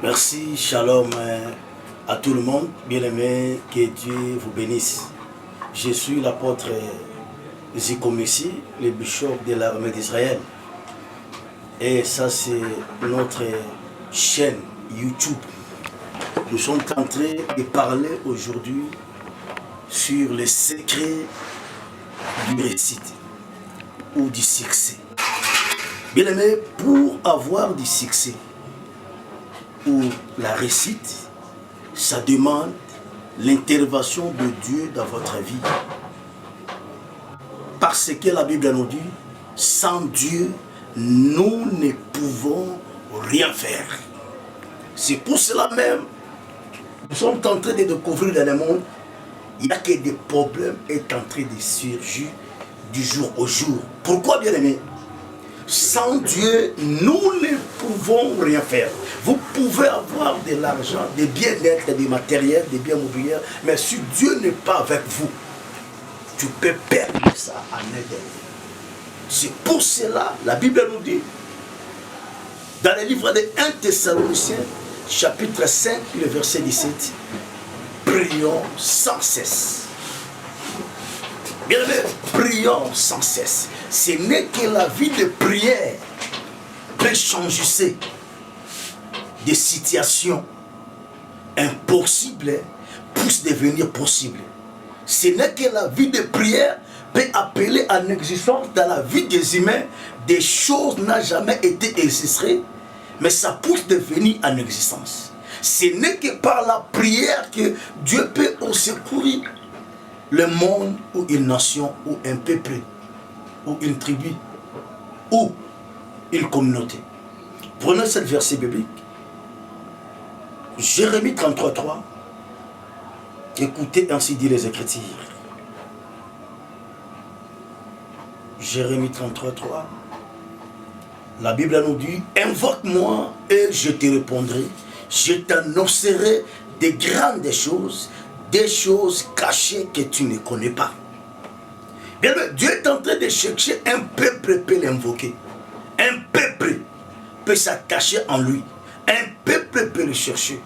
Merci, shalom à tout le monde. Bien-aimé, que Dieu vous bénisse. Je suis l'apôtre Ziko Messi, le bishop de l'armée d'Israël. Et ça, c'est notre chaîne YouTube. Nous sommes en train de parler aujourd'hui sur les secrets du réussite ou du succès. Bien-aimé, pour avoir du succès ou la réussite, ça demande l'intervention de Dieu dans votre vie. Parce que la Bible nous dit, sans Dieu, nous ne pouvons rien faire. C'est pour cela même, nous sommes en train de découvrir dans le monde, il n'y a que des problèmes est en train de surgir du jour au jour. Pourquoi, bien aimé? Sans Dieu, nous ne pouvons rien faire. Vous pouvez avoir de l'argent, des bien-être, des matériels, des biens mobiliers, mais si Dieu n'est pas avec vous, tu peux perdre ça en Éden. C'est pour cela, la Bible nous dit, dans le livre de 1 Thessaloniciens, chapitre 5, le verset 17, prions sans cesse. Bien aimé, prions sans cesse. Ce n'est que la vie de prière peut changer des situations impossibles pour devenir possibles. Ce n'est que la vie de prière peut appeler en existence dans la vie des humains des choses n'ont jamais été existées, mais ça peut devenir en existence. Ce n'est que par la prière que Dieu peut secourir le monde ou une nation ou un peuple ou une tribu ou une communauté. Prenez ce verset biblique. Jérémie 33:3. Écoutez ainsi dit les Écritures. Jérémie 33:3. La Bible nous dit, invoque-moi et je te répondrai. Je t'annoncerai des grandes choses, des choses cachées que tu ne connais pas. Bien, Dieu est en train de chercher un peuple peut l'invoquer. Un peuple peut s'attacher en lui. Un peuple peut le chercher.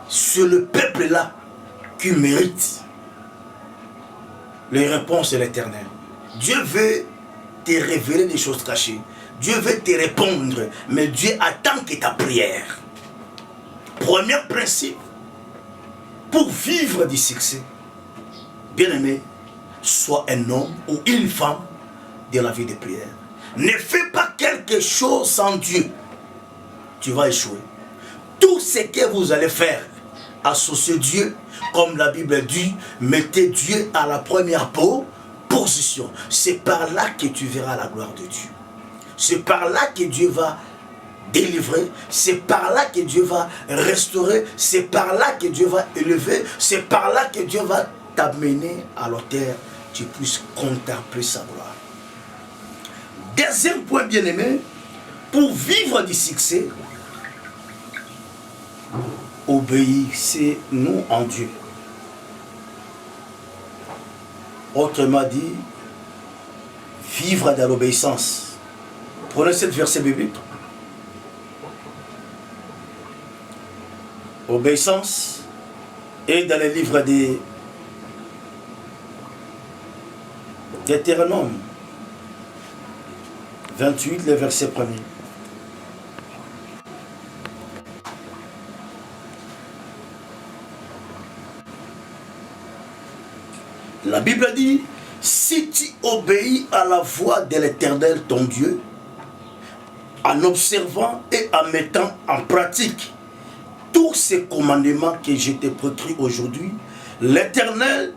C'est le peuple-là qui mérite les réponses de l'Éternel. Dieu veut te révéler des choses cachées. Dieu veut te répondre, mais Dieu attend que ta prière. Premier principe, pour vivre du succès, bien-aimé, sois un homme ou une femme de la vie de prière. Ne fais pas quelque chose sans Dieu. Tu vas échouer. Tout ce que vous allez faire, associez Dieu, comme la Bible dit, mettez Dieu à la première position. C'est par là que tu verras la gloire de Dieu. C'est par là que Dieu va délivrer, c'est par là que Dieu va restaurer, c'est par là que Dieu va élever, c'est par là que Dieu va t'amener à l'autel, tu puisses contempler sa gloire. Deuxième point, bien-aimé, pour vivre du succès, obéissez-nous en Dieu. Autrement dit, vivre dans l'obéissance. Prenez ce verset biblique. Obéissance est dans le livre des Deutéronome 28, le verset 1er. La Bible dit, si tu obéis à la voix de l'Éternel ton Dieu, en observant et en mettant en pratique tous ces commandements que je t'ai prescrits aujourd'hui, l'Éternel,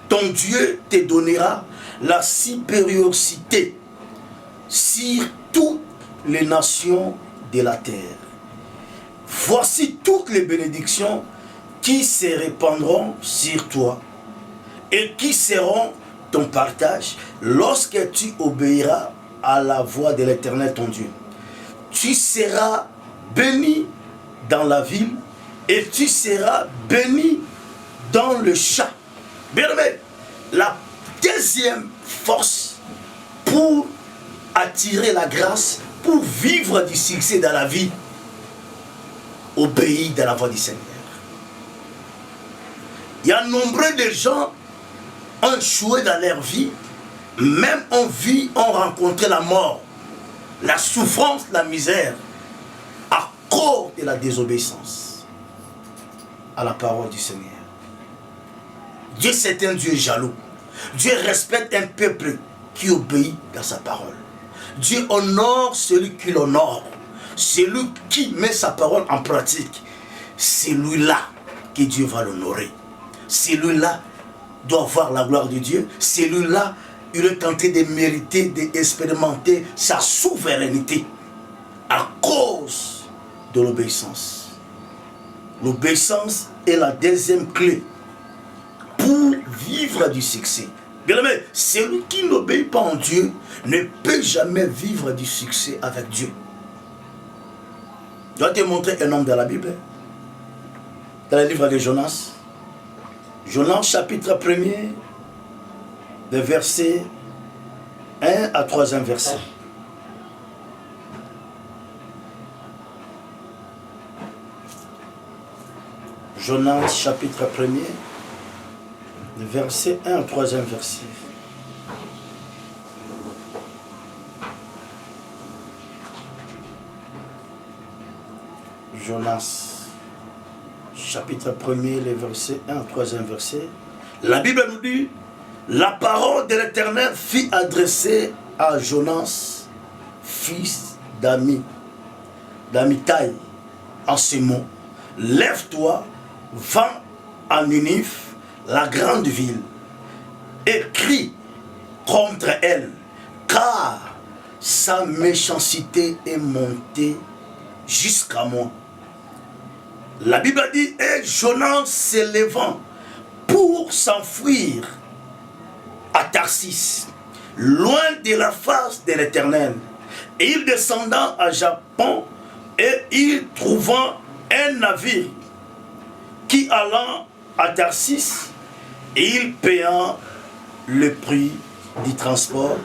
ton Dieu, te donnera la supériorité sur toutes les nations de la terre. Voici toutes les bénédictions qui se répandront sur toi et qui seront ton partage lorsque tu obéiras à la voix de l'Éternel, ton Dieu. Tu seras béni dans la ville et tu seras béni dans le champ. Bien aimé, la deuxième force pour attirer la grâce, pour vivre du succès dans la vie, obéi dans la voix du Seigneur. Il y a nombreux de gens ont échoué dans leur vie, même en vie, ont rencontré la mort, la souffrance, la misère, à cause de la désobéissance à la parole du Seigneur. Dieu, c'est un Dieu jaloux. Dieu respecte un peuple qui obéit dans sa parole. Dieu honore celui qui l'honore. Celui qui met sa parole en pratique, c'est lui-là que Dieu va l'honorer. Celui-là doit voir la gloire de Dieu. Celui-là, il est tenté de mériter, d'expérimenter sa souveraineté à cause de l'obéissance. L'obéissance est la deuxième clé pour vivre du succès. Bien aimé, celui qui n'obéit pas en Dieu ne peut jamais vivre du succès avec Dieu. Je vais te montrer un homme dans la Bible, dans le livre de Jonas. Jonas chapitre 1er, de verset 1 à 3e verset. Jonas chapitre 1er, de verset 1 à 3e verset. Jonas, chapitre 1er, les versets 1 à 3e verset. La Bible nous dit, la parole de l'Éternel fut adressée à Jonas, fils d'Amitai, en ces mots. Lève-toi, va à Ninive, la grande ville, et crie contre elle, car sa méchanceté est montée jusqu'à moi. La Bible dit, et Jonas s'élevant pour s'enfuir à Tarsis, loin de la face de l'Éternel. Et il descendant à Japon, et il trouvant un navire qui allant à Tarsis, et il payant le prix du transport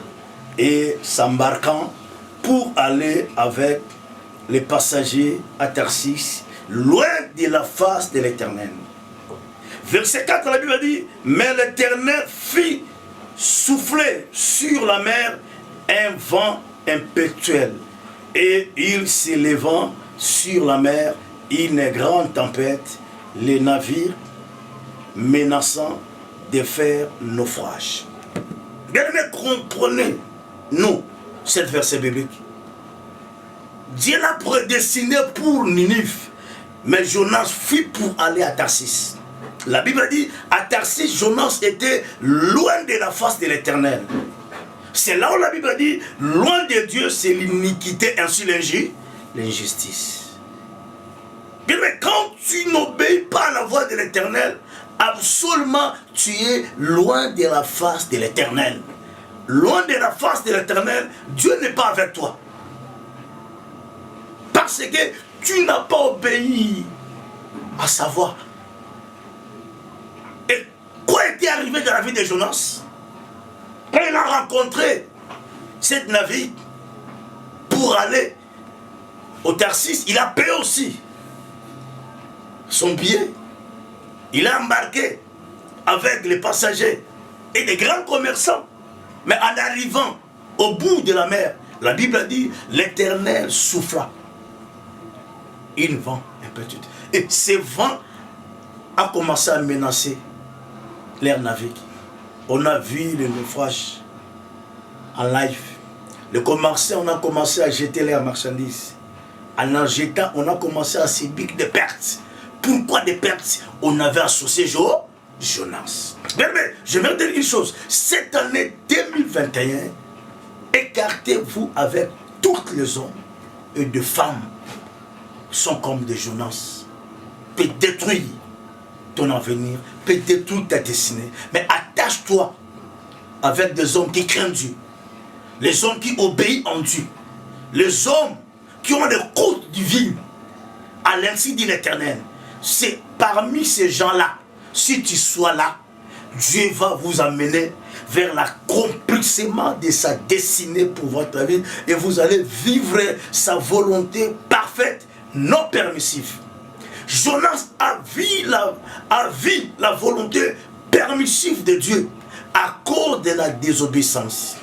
et s'embarquant pour aller avec les passagers à Tarsis, loin de la face de l'Éternel. Verset 4, la Bible dit, mais l'Éternel fit souffler sur la mer un vent impétueux, et il s'élevant sur la mer une grande tempête, les navires menaçant de faire naufrage. Bien aimé, comprenez-nous cette verset biblique. Dieu l'a prédestiné pour Ninive, mais Jonas fut pour aller à Tarsis. La Bible dit, à Tarsis, Jonas était loin de la face de l'Éternel. C'est là où la Bible dit, loin de Dieu, c'est l'iniquité, ainsi l'injustice. Bien, mais quand tu n'obéis pas à la voix de l'Éternel, absolument, tu es loin de la face de l'Éternel. Loin de la face de l'Éternel, Dieu n'est pas avec toi. Parce que tu n'as pas obéi à sa voix. Et quoi était arrivé dans la vie de Jonas? Quand il a rencontré cette navire pour aller au Tarsis, il a payé aussi son billet. Il a embarqué avec les passagers et des grands commerçants. Mais en arrivant au bout de la mer, la Bible dit, l'Éternel souffla. Un vent impétueux. Et ce vent a commencé à menacer leur navire. On a vu le naufrage en live. Les commerçants, on a commencé à jeter leurs marchandises. En jetant, on a commencé à subir des pertes. Pourquoi des pertes? On avait associé Jonas. Mais je vais dire une chose. Cette année 2021, écartez-vous avec toutes les hommes et de femmes qui sont comme des Jonas. Peut détruire ton avenir, peut détruire ta destinée. Mais attache-toi avec des hommes qui craignent Dieu. Les hommes qui obéissent en Dieu. Les hommes qui ont des côtes divines à l'insu de l'Éternel. C'est parmi ces gens-là, si tu sois là, Dieu va vous amener vers l'accomplissement de sa destinée pour votre vie et vous allez vivre sa volonté parfaite, non permissive. Jonas a vu la volonté permissive de Dieu à cause de la désobéissance.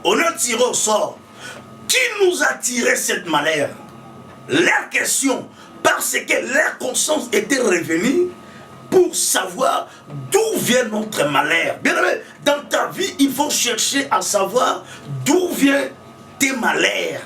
On a tiré au sort. Qui nous a tiré cette malheur? Leur question, parce que leur conscience était revenue pour savoir d'où vient notre malheur. Bien aimé, dans ta vie, il faut chercher à savoir d'où vient tes malheurs.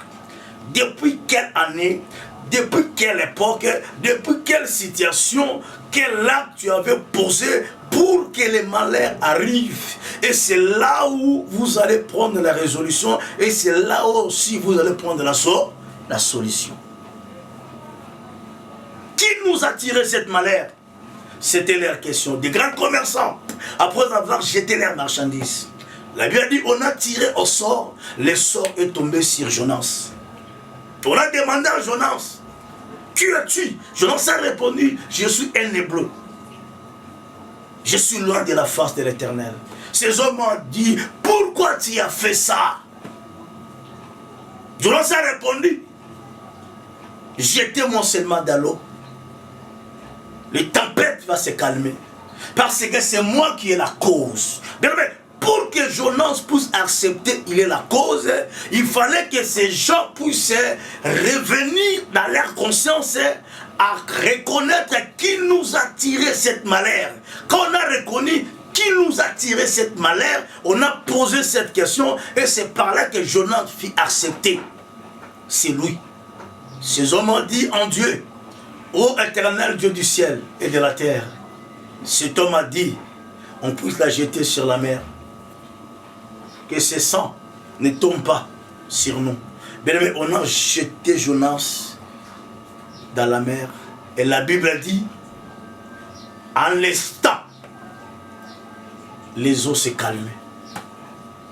Depuis quelle année, depuis quelle époque, depuis quelle situation, quel acte tu avais posé pour que les malheurs arrivent. Et c'est là où vous allez prendre la résolution et c'est là où aussi vous allez prendre la solution. Qui nous a tiré cette malheur? C'était leur question. Des grands commerçants, après avoir jeté leurs marchandises, la Bible dit, on a tiré au sort, le sort est tombé sur Jonas. On a demandé à Jonas, qui es-tu? Jonas a répondu, je suis un hébreu. Je suis loin de la face de l'Éternel. Ces hommes ont dit, pourquoi tu as fait ça? Jonas a répondu, jetez-moi seulement dans l'eau. Les tempêtes vont se calmer. Parce que c'est moi qui ai la cause. Bien, mais pour que Jonas puisse accepter qu'il est la cause, il fallait que ces gens puissent revenir dans leur conscience à reconnaître qui nous a tiré cette malheur. Quand on a reconnu qui nous a tiré cette malheur, on a posé cette question et c'est par là que Jonas fit accepter. C'est lui. Ces hommes ont dit en Dieu, ô éternel Dieu du ciel et de la terre, cet homme a dit, on puisse la jeter sur la mer. Que ce sang ne tombe pas sur nous. Bien aimé, on a jeté Jonas dans la mer. Et la Bible dit, en l'instant, les eaux se calmaient.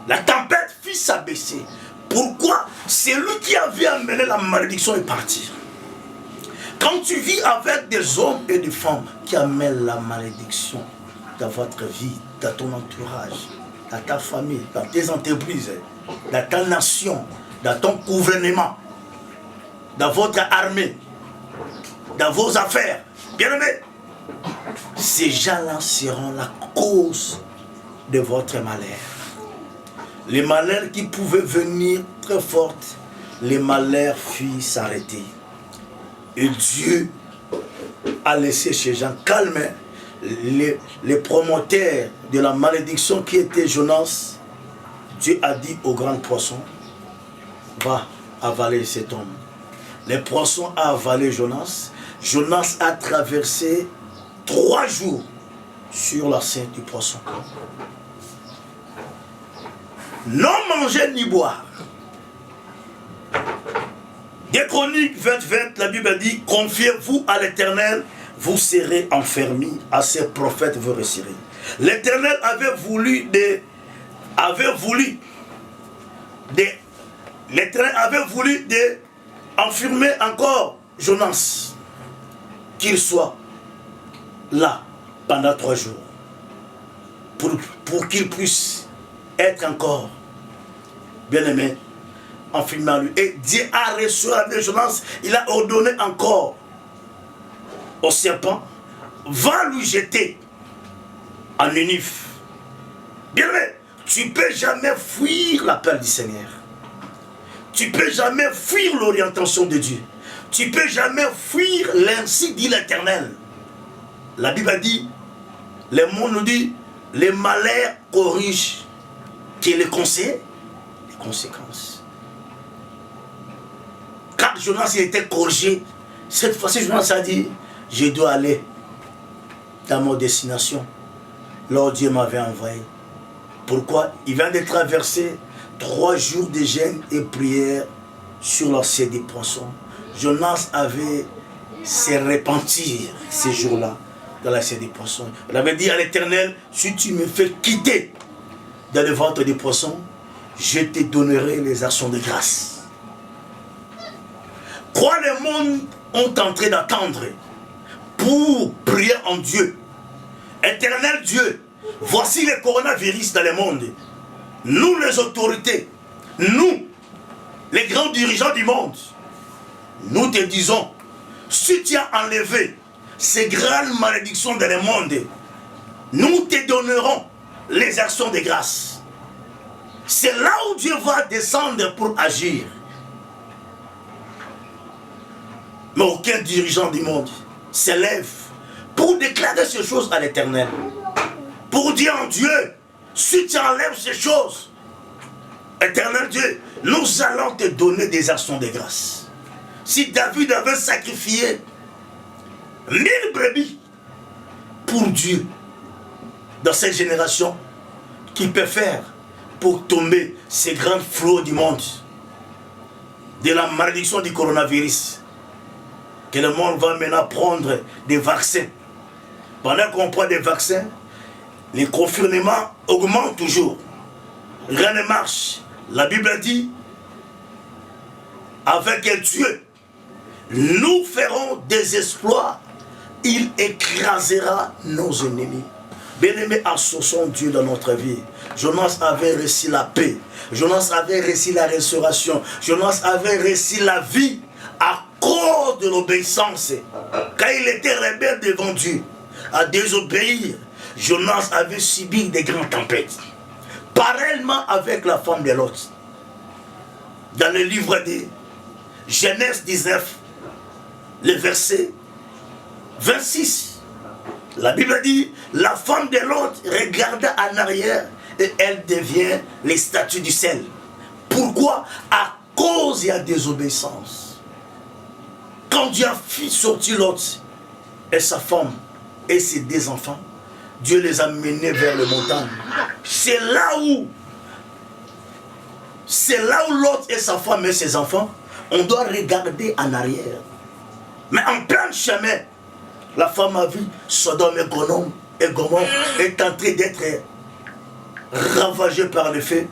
La tempête fit s'abaisser. Pourquoi? C'est lui qui avait amené la malédiction et partir. Quand tu vis avec des hommes et des femmes qui amènent la malédiction dans votre vie, dans ton entourage, dans ta famille, dans tes entreprises, dans ta nation, dans ton gouvernement, dans votre armée, dans vos affaires, bien aimé, ces gens-là seront la cause de votre malheur. Les malheurs qui pouvaient venir très fortes, les malheurs fuient s'arrêter. Et Dieu a laissé ces gens calmer. Les promoteurs de la malédiction qui était Jonas, Dieu a dit au grand poisson, va avaler cet homme. Les poissons a avalé Jonas. Jonas a traversé 3 jours sur la scène du poisson. Non manger ni boire. Des Chroniques 20-20, la Bible dit, confiez-vous à l'Éternel, vous serez enfermis, à ses prophètes vous réussirez. L'Éternel avait voulu enfermer encore Jonas, qu'il soit là pendant 3 jours, pour qu'il puisse être encore bien-aimé, enfermé en lui. Et Dieu a reçu avec Jonas, il a ordonné encore au serpent, va lui jeter en Ninive. Bien-aimé, tu ne peux jamais fuir l'appel du Seigneur. Tu ne peux jamais fuir l'orientation de Dieu. Tu ne peux jamais fuir l'ainsi dit l'Éternel. La Bible dit, le monde nous dit, les malheurs corrigent que les conséquences. Quand Jonas était corrigé, cette fois-ci Jonas a dit, je dois aller dans mon destination. Là où Dieu m'avait envoyé. Pourquoi? Il vient de traverser 3 jours de jeûne et prière sur la scène des poissons. Jonas avait se repentir ces jours-là dans la scène des poissons. Il avait dit à l'Éternel, si tu me fais quitter dans le ventre des poissons, je te donnerai les actions de grâce. Quoi le monde ont tenté d'attendre pour prier en Dieu. Éternel Dieu, voici le coronavirus dans le monde. Nous les autorités, nous, les grands dirigeants du monde, nous te disons, si tu as enlevé ces grandes malédictions dans le monde, nous te donnerons les actions de grâce. C'est là où Dieu va descendre pour agir. Mais aucun dirigeant du monde s'élève pour déclarer ces choses à l'Éternel. Pour dire en Dieu, si tu enlèves ces choses, Éternel Dieu, nous allons te donner des actions de grâce. Si David avait sacrifié 1000 brebis pour Dieu, dans cette génération, qui peut faire pour tomber ces grands flots du monde, de la malédiction du coronavirus, que le monde va maintenant prendre des vaccins. Pendant qu'on prend des vaccins, les confinements augmentent toujours. Rien ne marche. La Bible dit, avec Dieu, nous ferons des exploits. Il écrasera nos ennemis. Bien-aimé, associons Dieu dans notre vie. Jonas avait reçu la paix. Jonas avait reçu la restauration. Jonas avait reçu la vie à cause de l'obéissance. Quand il était rebelle devant Dieu, à désobéir, Jonas avait subi des grandes tempêtes. Pareillement avec la femme de Lot. Dans le livre de Genèse 19, le verset 26. La Bible dit, la femme de Lot regarda en arrière et elle devient les statues du sel. Pourquoi? À cause de la désobéissance. Quand Dieu a fait sortir Lot et sa femme et ses 2 enfants, Dieu les a menés vers les montagnes. C'est là où Lot et sa femme et ses enfants, on doit regarder en arrière. Mais en plein chemin, la femme a vu Sodome et Gomorrhe est en train d'être ravagée par le feu.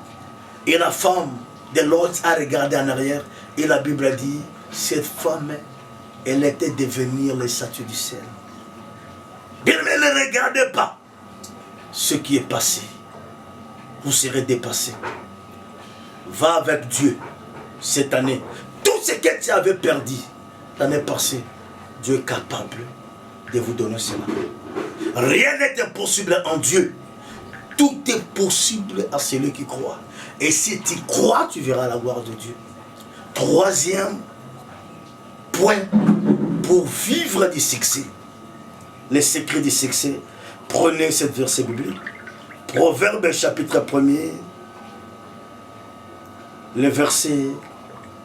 Et la femme de Lot a regardé en arrière. Et la Bible dit, cette femme, elle était devenue les statues du ciel. Bien, mais ne regardez pas ce qui est passé. Vous serez dépassé. Va avec Dieu cette année. Tout ce que tu avais perdu l'année passée, Dieu est capable de vous donner cela. Rien n'est impossible en Dieu. Tout est possible à celui qui croit. Et si tu crois, tu verras la gloire de Dieu. 3e point pour vivre du succès. Les secrets du succès. Prenez ce verset biblique. Proverbe chapitre 1er, le verset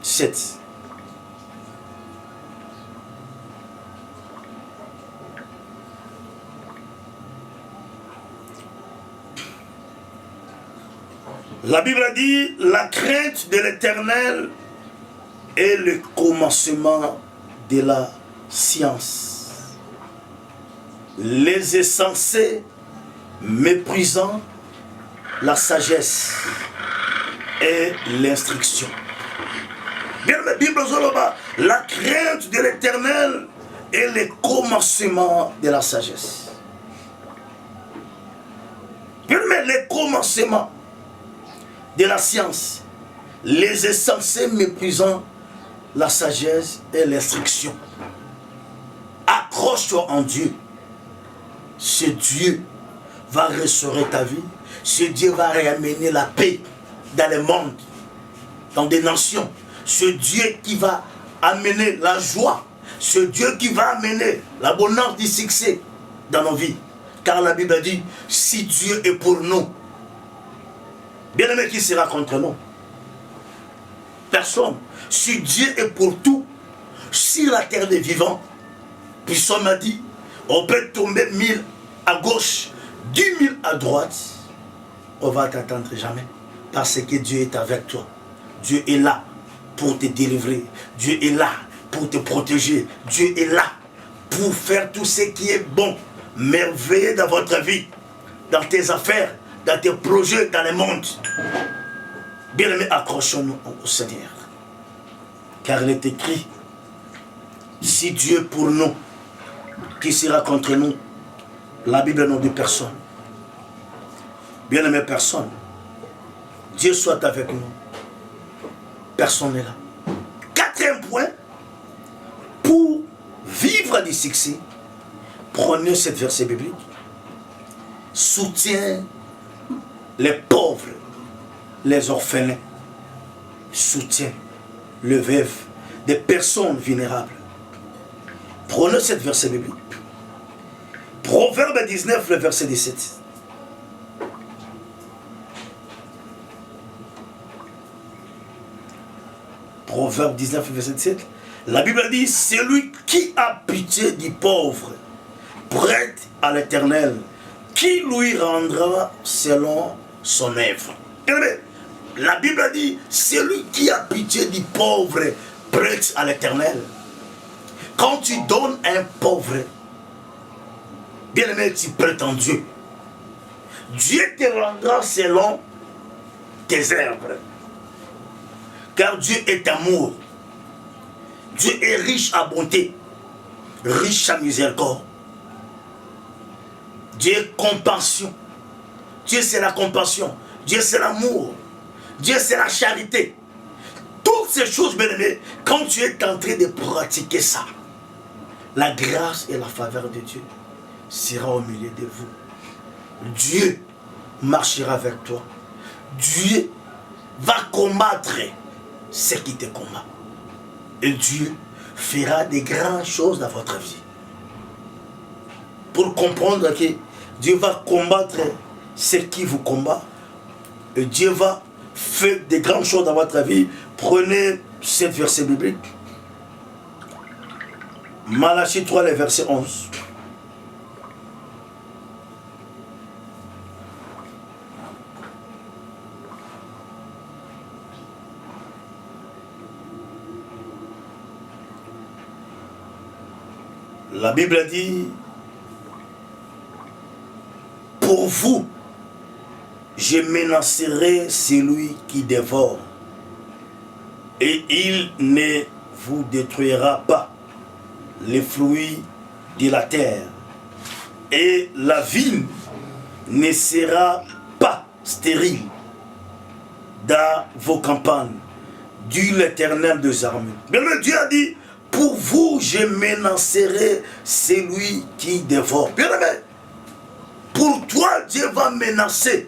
7. La Bible dit, la crainte de l'Éternel est le commencement de la science. Les insensés méprisant la sagesse et l'instruction. Bien, la Bible dit, la crainte de l'Éternel est le commencement de la sagesse. Bien, mais le commencement de la science, les insensés méprisant la sagesse et l'instruction. Accroche-toi en Dieu. Ce Dieu va restaurer ta vie. Ce Dieu va ramener la paix dans le monde, dans des nations. Ce Dieu qui va amener la joie. Ce Dieu qui va amener la bonheur du succès dans nos vies. Car la Bible dit, si Dieu est pour nous, bien-aimé, qui sera contre nous? Personne. Si Dieu est pour tout, sur la terre des vivants, puis on m'a dit, on peut tomber 1000 à gauche, 10 000 à droite, on va t'attendre jamais. Parce que Dieu est avec toi. Dieu est là pour te délivrer. Dieu est là pour te protéger. Dieu est là pour faire tout ce qui est bon, merveilleux dans votre vie, dans tes affaires, dans tes projets, dans le monde. Bien-aimés, accrochons-nous au Seigneur. Car il est écrit, si Dieu est pour nous, qui sera contre nous? La Bible n'a dit personne. Bien-aimés, personne. Dieu soit avec nous. Personne n'est là. 4e point, pour cas du succès, prenez cette verset biblique. Soutiens les pauvres, les orphelins. Soutiens le veuf, des personnes vulnérables. Prenez cette verset biblique. Proverbe 19, le verset 17. Proverbe 19, verset 17. La Bible dit, celui qui a pitié du pauvre, prête à l'Éternel, qui lui rendra selon son œuvre. La Bible dit, celui qui a pitié du pauvre, prête à l'Éternel. Quand tu donnes un pauvre, bien aimé, tu prêtes en Dieu. Dieu te rendra selon tes œuvres. Car Dieu est amour. Dieu est riche à bonté, riche à miséricorde. Dieu est compassion. Dieu c'est la compassion. Dieu c'est l'amour. Dieu c'est la charité. Toutes ces choses, bien aimés, quand tu es en train de pratiquer ça, la grâce et la faveur de Dieu sera au milieu de vous. Dieu marchera avec toi. Dieu va combattre ce qui te combat. Et Dieu fera des grandes choses dans votre vie. Pour comprendre que Dieu va combattre ce qui vous combat, et Dieu va faire des grandes choses dans votre vie, prenez cette verset biblique. Malachie 3, le verset 11. La Bible dit, pour vous, je menacerai celui qui dévore, et il ne vous détruira pas les fruits de la terre, et la vigne ne sera pas stérile dans vos campagnes, dit l'Éternel des armées. Bien, Dieu a dit, pour vous, je menacerai celui qui dévore. Bien aimé, pour toi, Dieu va menacer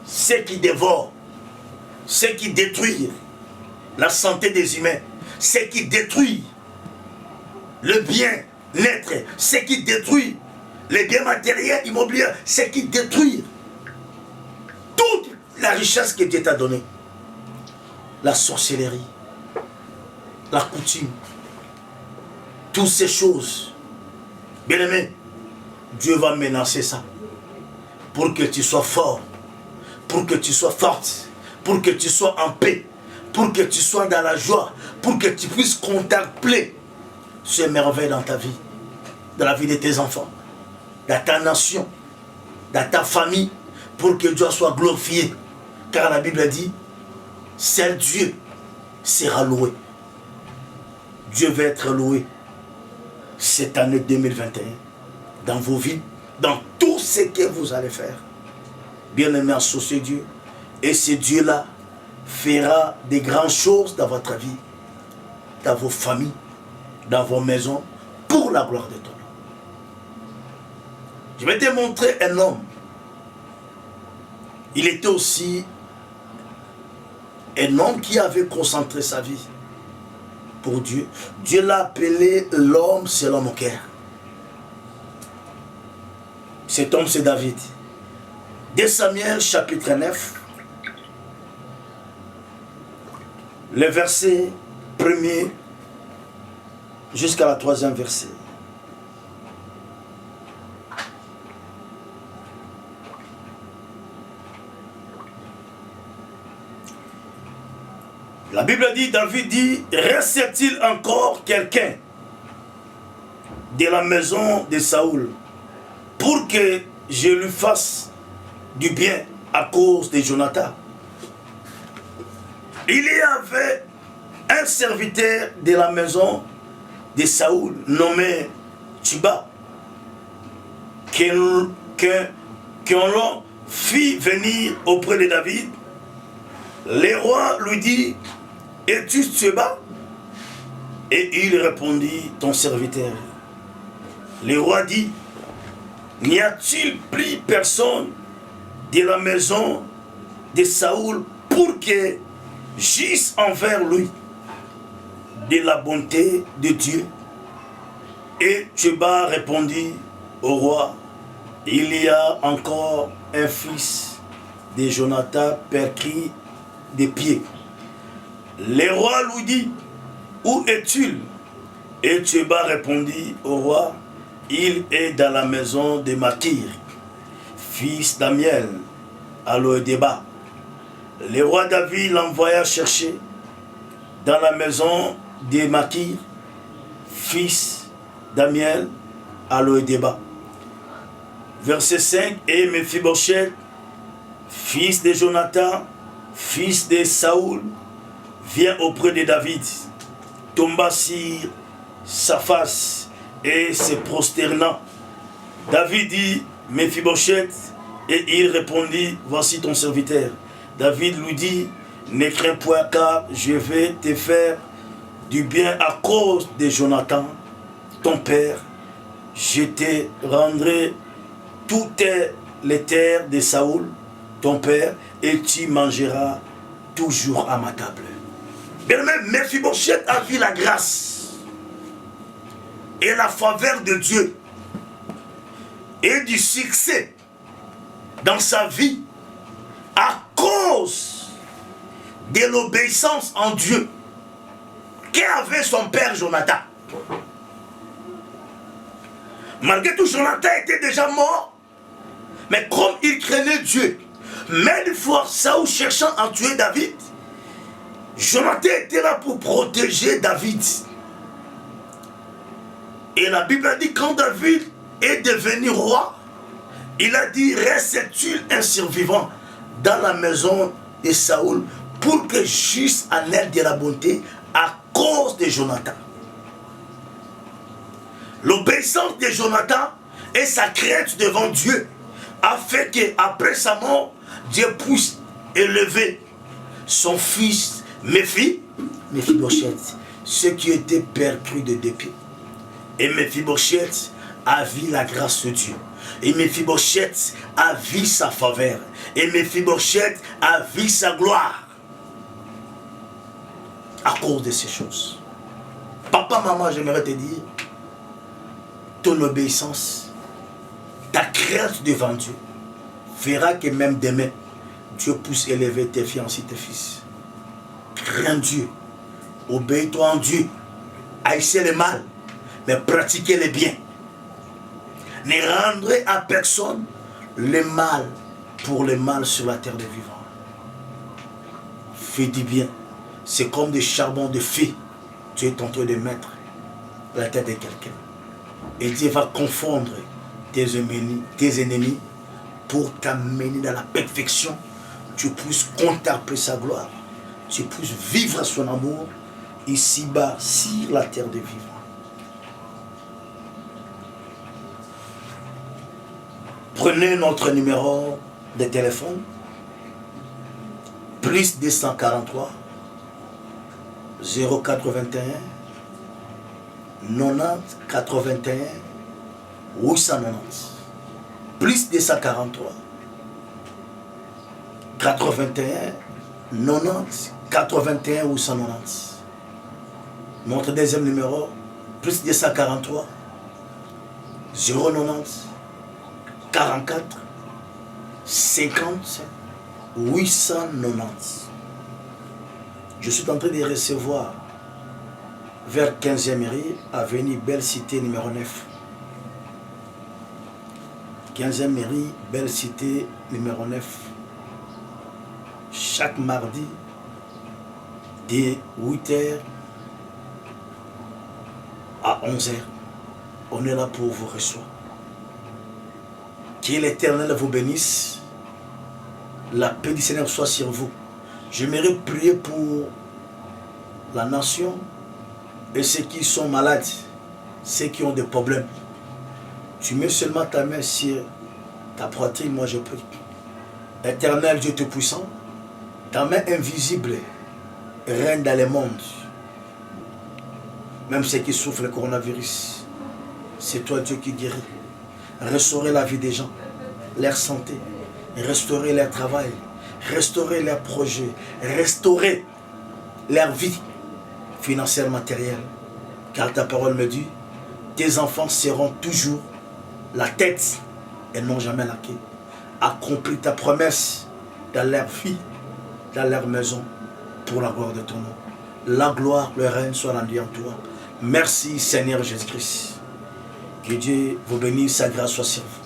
ce qui dévore, ce qui détruit la santé des humains, ce qui détruit le bien-être, ce qui détruit les biens matériels, immobiliers, ce qui détruit toute la richesse que Dieu t'a donnée. La sorcellerie, la coutume, toutes ces choses. Bien aimé, Dieu va menacer ça pour que tu sois fort, pour que tu sois forte, pour que tu sois en paix, pour que tu sois dans la joie, pour que tu puisses contempler ces merveilles dans ta vie, dans la vie de tes enfants, dans ta nation, dans ta famille, pour que Dieu soit glorifié. Car la Bible dit, seul Dieu sera loué. Dieu va être loué cette année 2021, dans vos vies, dans tout ce que vous allez faire. Bien-aimé, associez Dieu. Et ce Dieu-là fera des grandes choses dans votre vie, dans vos familles, dans vos maisons, pour la gloire de ton nom. Je vais te montrer un homme. Il était aussi un homme qui avait concentré sa vie pour Dieu. Dieu l'a appelé l'homme selon mon cœur. Cet homme, c'est David. 2 Samuel, chapitre 9, le verset 1er jusqu'à la 3e verset. La Bible dit, David dit, reste-t-il encore quelqu'un de la maison de Saoul pour que je lui fasse du bien à cause de Jonathan? Il y avait un serviteur de la maison de Saoul nommé Chiba, qu'on l'on fit venir auprès de David. Le roi lui dit, es-tu Chiba? Et il répondit, ton serviteur. Le roi dit, n'y a-t-il plus personne de la maison de Saoul pour que j'agisse envers lui de la bonté de Dieu? Et Tcheba répondit au roi, il y a encore un fils de Jonathan percrit des pieds. Le roi lui dit, où est-il? Et Tcheba répondit au roi, il est dans la maison de Makir, fils d'Amiel, à Lo-débat. Le roi David l'envoya chercher dans la maison de Makir, fils d'Amiel, à Lo-débat. Verset 5, et Mephibosheth, fils de Jonathan, fils de Saoul, vient auprès de David, tomba sur sa face et se prosternant. David dit, Mephibosheth, et il répondit, voici ton serviteur. David lui dit, ne crains point car je vais te faire du bien à cause de Jonathan, ton père. Je te rendrai toutes les terres de Saoul, ton père, et tu mangeras toujours à ma table. Bien même, Mephibosheth a vu la grâce et la faveur de Dieu et du succès dans sa vie à cause de l'obéissance en Dieu qu'avait son père Jonathan. Malgré tout, Jonathan était déjà mort, mais comme il craignait Dieu, même une fois Saoul cherchant à tuer David, Jonathan était là pour protéger David. Et la Bible a dit, quand David est devenu roi, il a dit, reste-t-il un survivant dans la maison de Saoul pour que j'agisse en aide de la bonté à cause de Jonathan. L'obéissance de Jonathan et sa crainte devant Dieu a fait qu'après sa mort, Dieu puisse élever son fils Mephibosheth, ce qui était perclus de dépit. Et Mephibosheth a vu la grâce de Dieu. Et Mephibosheth a vu sa faveur. Et Mephibosheth a vu sa gloire. À cause de ces choses. Papa, maman, j'aimerais te dire, ton obéissance, ta crainte devant Dieu, fera que même demain, Dieu puisse élever tes fiancés, tes fils. Crains Dieu, obéis-toi en Dieu, haïssez le mal, mais pratiquez le bien. Ne rendrez à personne le mal pour le mal sur la terre des vivants. Fais du bien, c'est comme des charbons de feu, tu es en train de mettre la tête de quelqu'un. Et Dieu va confondre tes ennemis pour t'amener dans la perfection. Tu puisses contempler sa gloire. Tu puisses vivre son amour ici-bas sur la terre des vivants. Prenez notre numéro de téléphone. Plus 243 081 90 81 890. Plus 243 81 90 81 890. Notre deuxième numéro, plus 243 090 44 50 890. Je suis en train de recevoir vers 15e rue, avenue Belle Cité numéro 9. 15e rue, Belle Cité numéro 9. Chaque mardi, de 8h à 11h, on est là pour vous recevoir. Que l'Éternel vous bénisse. La paix du Seigneur soit sur vous. J'aimerais prier pour la nation et ceux qui sont malades, ceux qui ont des problèmes. Tu mets seulement ta main sur ta poitrine, moi je prie. Éternel Dieu Tout-Puissant, ta main invisible règne dans le monde. Même ceux qui souffrent le coronavirus, c'est toi Dieu qui guérit. Restaurer la vie des gens, leur santé, restaurer leur travail, restaurer leurs projets, restaurer leur vie financière, matérielle. Car ta parole me dit, tes enfants seront toujours la tête et non jamais la queue. Accomplis ta promesse dans leur vie, dans leur maison, pour la gloire de ton nom. La gloire, le règne soit rendu en toi. Merci Seigneur Jésus-Christ. Que Dieu vous bénisse, sa grâce soit sur vous.